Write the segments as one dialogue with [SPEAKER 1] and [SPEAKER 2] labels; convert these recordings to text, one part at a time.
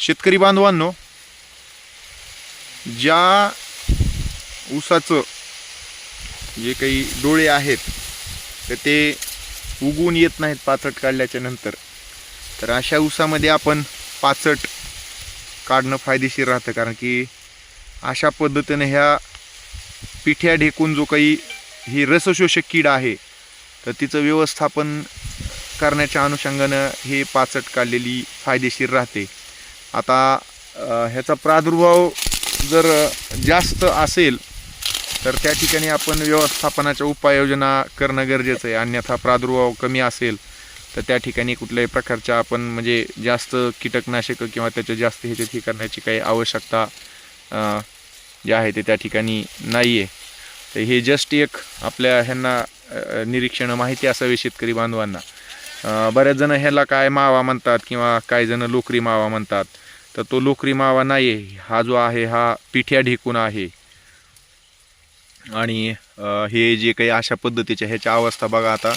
[SPEAKER 1] शेतकरी बांधवांनो, ज्या ऊसाचं जे काही डोळे आहेत तर ते उगवून येत नाहीत पाचट काढल्याच्या नंतर, तर अशा ऊसामध्ये आपण पाचट काढणं फायदेशीर राहतं. कारण की अशा पद्धतीने ह्या पिठ्या ढेकून जो काही ही रसशोषक कीड आहे तर तिचं व्यवस्थापन करण्याच्या अनुषंगानं हे पाचट काढलेली फायदेशीर राहते. आता ह्याचा प्रादुर्भाव जर जास्त असेल तर त्या ठिकाणी आपण व्यवस्थापनाच्या उपाययोजना करणं गरजेचं आहे. अन्यथा प्रादुर्भाव कमी असेल तर त्या ठिकाणी कुठल्याही प्रकारच्या आपण म्हणजे जास्त कीटकनाशक किंवा त्याच्या जास्त ह्याच्यात हे करण्याची काही आवश्यकता जे आहे ते त्या ठिकाणी नाही आहे. तर हे जस्ट एक आपल्या ह्यांना निरीक्षण माहिती असावी शेतकरी बांधवांना. बऱ्याच जण ह्याला काय मावा म्हणतात किंवा काही जण लोकरी मावा म्हणतात, तर तो लोकरी मावा नाही आहे. हा जो आहे हा पिठ्या ढेकून आहे. आणि हे जे काही अशा पद्धतीच्या ह्याच्या अवस्था बघा. आता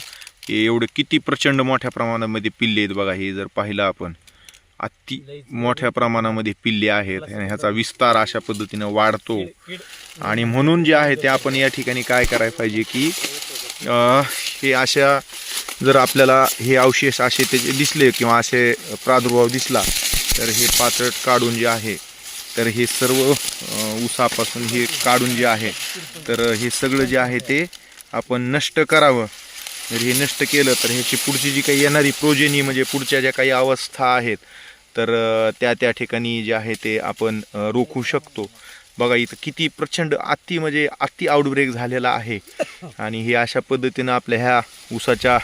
[SPEAKER 1] हे एवढं किती प्रचंड मोठ्या प्रमाणामध्ये पिल्ले आहेत बघा. हे जर पाहिलं आपण अति मोठ्या प्रमाणामध्ये पिल्ले आहेत. ह्याचा विस्तार अशा पद्धतीनं वाढतो. आणि म्हणून जे आहे ते आपण या ठिकाणी काय करायला पाहिजे की हे अशा जर आपल्याला हे अवशेष असे त्याचे दिसले किंवा असे प्रादुर्भाव दिसला तर हे पाचट काढून जे आहे तर हे सर्व ऊसापासून हे काढून जे आहे तर हे सगळं जे आहे ते आपण नष्ट करावं. जर हे नष्ट केलं तर ह्याची पुढची जी काही येणारी प्रोजेनी म्हणजे पुढच्या ज्या काही अवस्था आहेत तर त्या ठिकाणी जे आहे ते आपण रोखू शकतो. बघा इथं किती प्रचंड अति आउटब्रेक झालेला आहे. आणि हे अशा पद्धतीनं आपल्या ह्या ऊसाच्या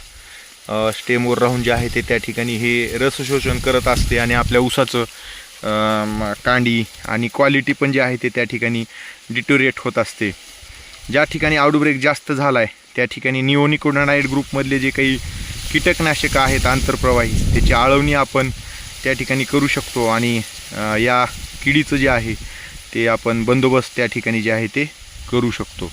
[SPEAKER 1] स्टेमवर राहून जे आहे ते त्या ठिकाणी हे रसशोषण करत असते. आणि आपल्या ऊसाचं कांडी आणि क्वालिटी पण जे आहे ते त्या ठिकाणी डिटोरिएट होत असते. ज्या ठिकाणी आउटब्रेक जास्त झाला आहे त्या ठिकाणी निओनिकोडानाइड ग्रुपमधले जे काही कीटकनाशकं आहेत आंतरप्रवाही त्याची आळवणी आपण त्या ठिकाणी करू शकतो. आणि या किडीचं जे आहे ते आपण बंदोबस्त त्या ठिकाणी जे आहे ते करू शकतो.